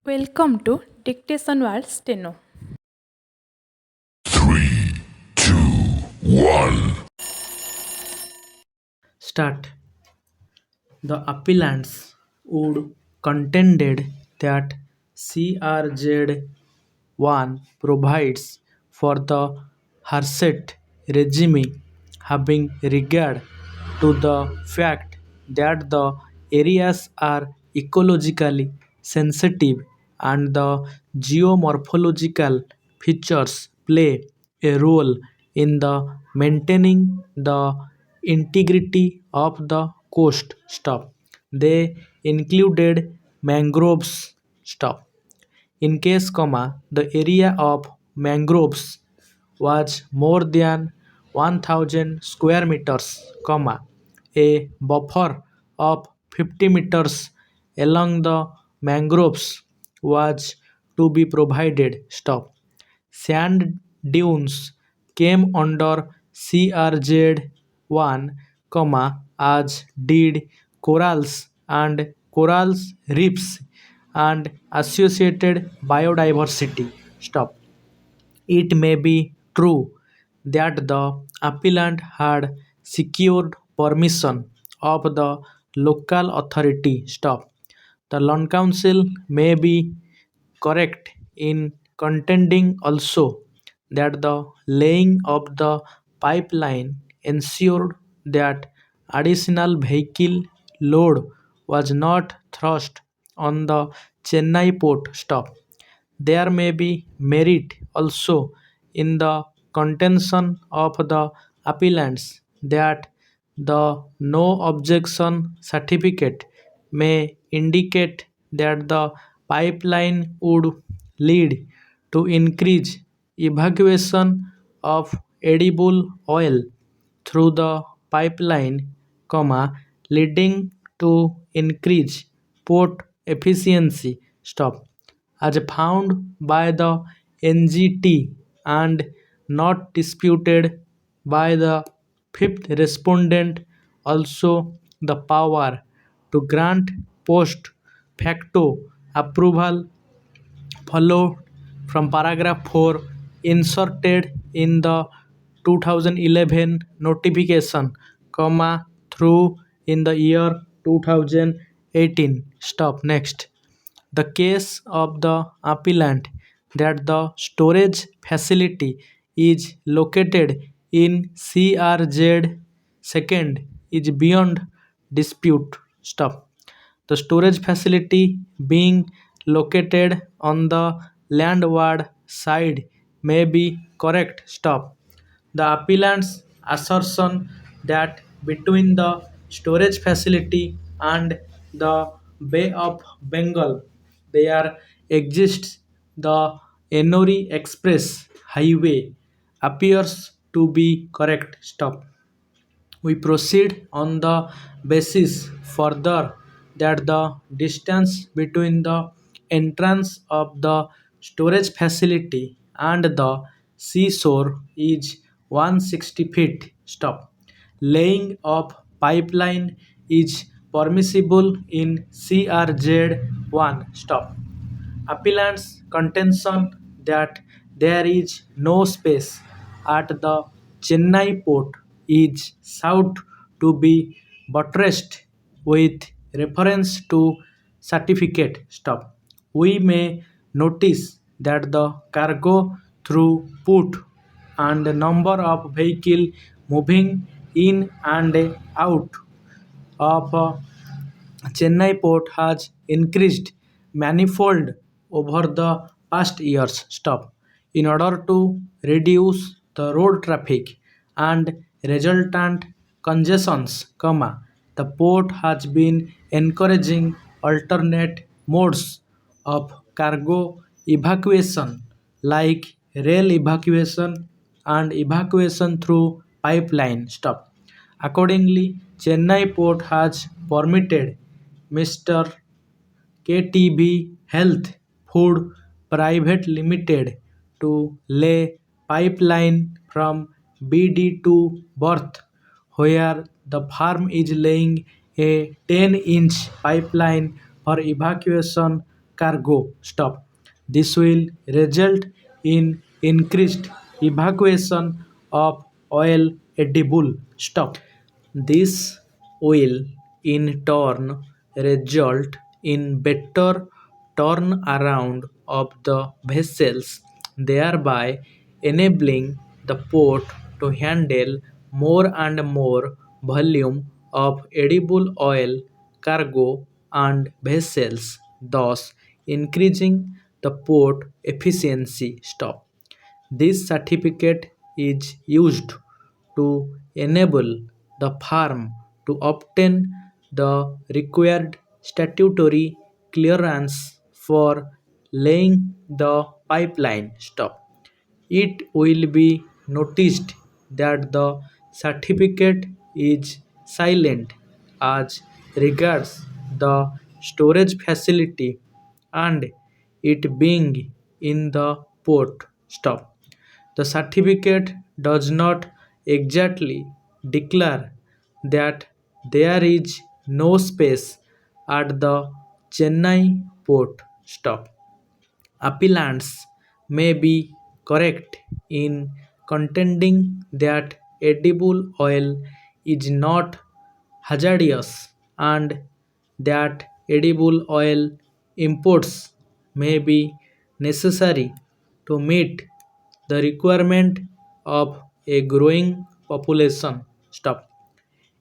Welcome to Dictation World Steno. Three, two, one. Start. The appellants would contended that 𝐶𝐻1 provides for the Harsett regime, having regard to the fact that the areas are ecologically sensitive and the geomorphological features play a role in the maintaining the integrity of the coast. Stop. They included mangroves. Stop. In case, the area of mangroves was more than 1000 square meters, a buffer of 50 meters along the mangroves was to be provided. Stop. Sand dunes came under 𝐶𝐻1, as did corals and coral reefs and associated biodiversity. Stop. It may be true that the appellant had secured permission of the local authority. Stop. The Land Council may be correct in contending also that the laying of the pipeline ensured that additional vehicle load was not thrust on the Chennai port. Stop. There may be merit also in the contention of the appellants that the no objection certificate may indicate that the pipeline would lead to increased evacuation of edible oil through the pipeline, leading to increased port efficiency. Stop. As found by the NGT and not disputed by the fifth respondent, also the power to grant post facto approval followed from paragraph 4 inserted in the 2011 notification, through in the year 2018. Stop. Next. The case of the appellant that the storage facility is located in CRZ second is beyond dispute. Stop. The storage facility being located on the landward side may be correct. Stop. The appellant's assertion that between the storage facility and the Bay of Bengal there exists the Ennore Express Highway appears to be correct. Stop. We proceed on the basis further that the distance between the entrance of the storage facility and the seashore is 160 feet. Stop. Laying of pipeline is permissible in CRZ1. Stop. Appellant's contention that there is no space at the Chennai port is sought to be buttressed with reference to certificate. Stop. We may notice that the cargo throughput and the number of vehicle moving in and out of Chennai port has increased manifold over the past years. Stop. In order to reduce the road traffic and resultant congestions, the port has been encouraging alternate modes of cargo evacuation like rail evacuation and evacuation through pipeline. Stop. Accordingly, Chennai port has permitted Mr. 𝐾𝐇V Health Food Private Limited to lay pipeline from BD to Berth, where the firm is laying a 10-inch pipeline for evacuation cargo. Stop. This will result in increased evacuation of oil edible. Stop. This will in turn result in better turnaround of the vessels, thereby enabling the port to handle more and more volume of edible oil cargo and vessels, thus increasing the port efficiency. Stop. This certificate is used to enable the firm to obtain the required statutory clearance for laying the pipeline. Stop. It will be noticed that the certificate is silent as regards the storage facility and it being in the port. Stop. The certificate does not exactly declare that there is no space at the Chennai port. Stop. Appellants may be correct in contending that edible oil is not hazardous and that edible oil imports may be necessary to meet the requirement of a growing population. Stop.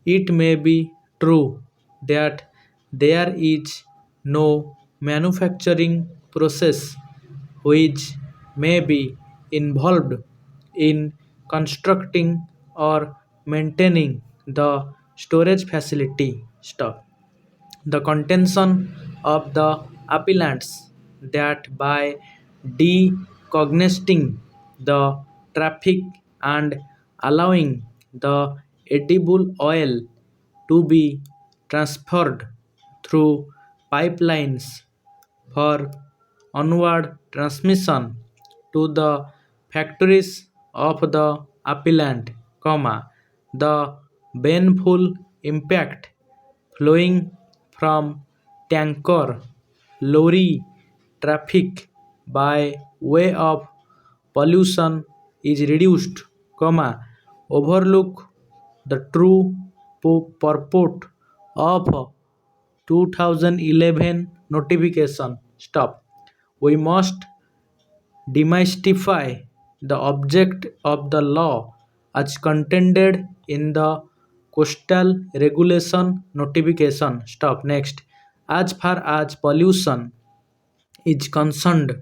It may be true that there is no manufacturing process which may be involved in constructing or maintaining the storage facility. Stop. The contention of the appellants that by deconggesting the traffic and allowing the edible oil to be transferred through pipelines for onward transmission to the factories of the appellant, the baneful impact flowing from tanker lorry traffic by way of pollution is reduced, overlook the true purport of 2011 notification. Stop. We must demystify the object of the law as contended in the coastal regulation notification. Stop. Next. As far as pollution is concerned,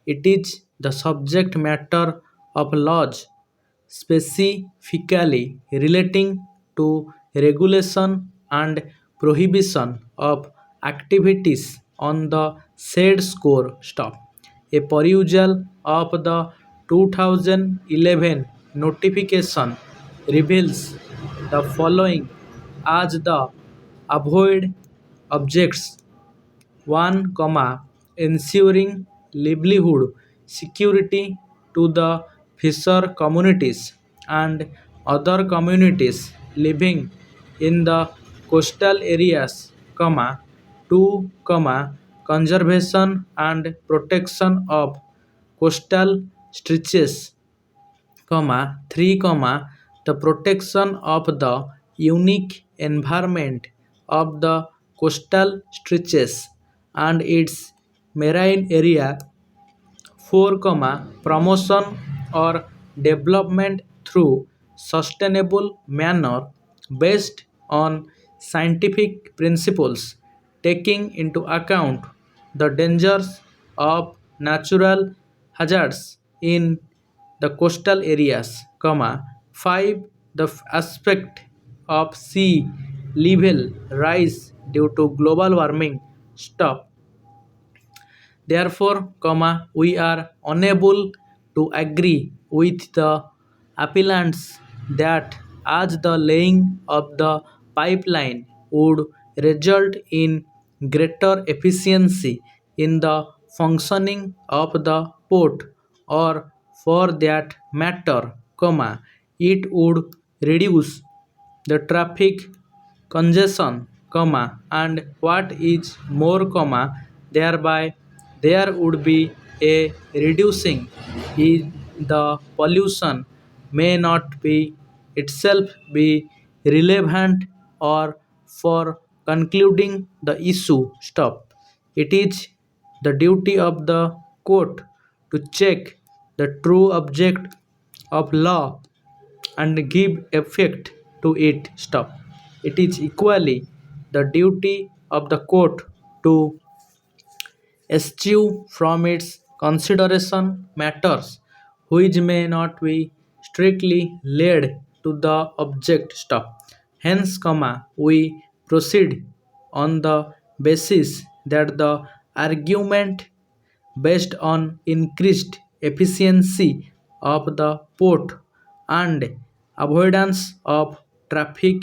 it is the subject matter of laws specifically relating to regulation and prohibition of activities on the said score. Stop. A perusal of the 2011 notification reveals the following as the avoid objects: 1, ensuring livelihood security to the fisher communities and other communities living in the coastal areas, 2, conservation and protection of coastal stretches, 3, the protection of the unique environment of the coastal stretches and its marine area, 4, promotion or development through sustainable manner based on scientific principles, taking into account the dangers of natural hazards in the coastal areas, 5, the aspect of sea level rise due to global warming. Stop. Therefore, we are unable to agree with the appellants that as the laying of the pipeline would result in greater efficiency in the functioning of the port, or for that matter, it would reduce the traffic congestion, and what is more, thereby there would be a reducing in the pollution may not be itself be relevant or for concluding the issue. Stop. It is the duty of the court to check the true object of law and give effect to it. Stop. It is equally the duty of the court to eschew from its consideration matters which may not be strictly laid to the object. Stop. Hence, we proceed on the basis that the argument based on increased efficiency of the port and avoidance of traffic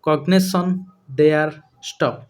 cognition there. Stop.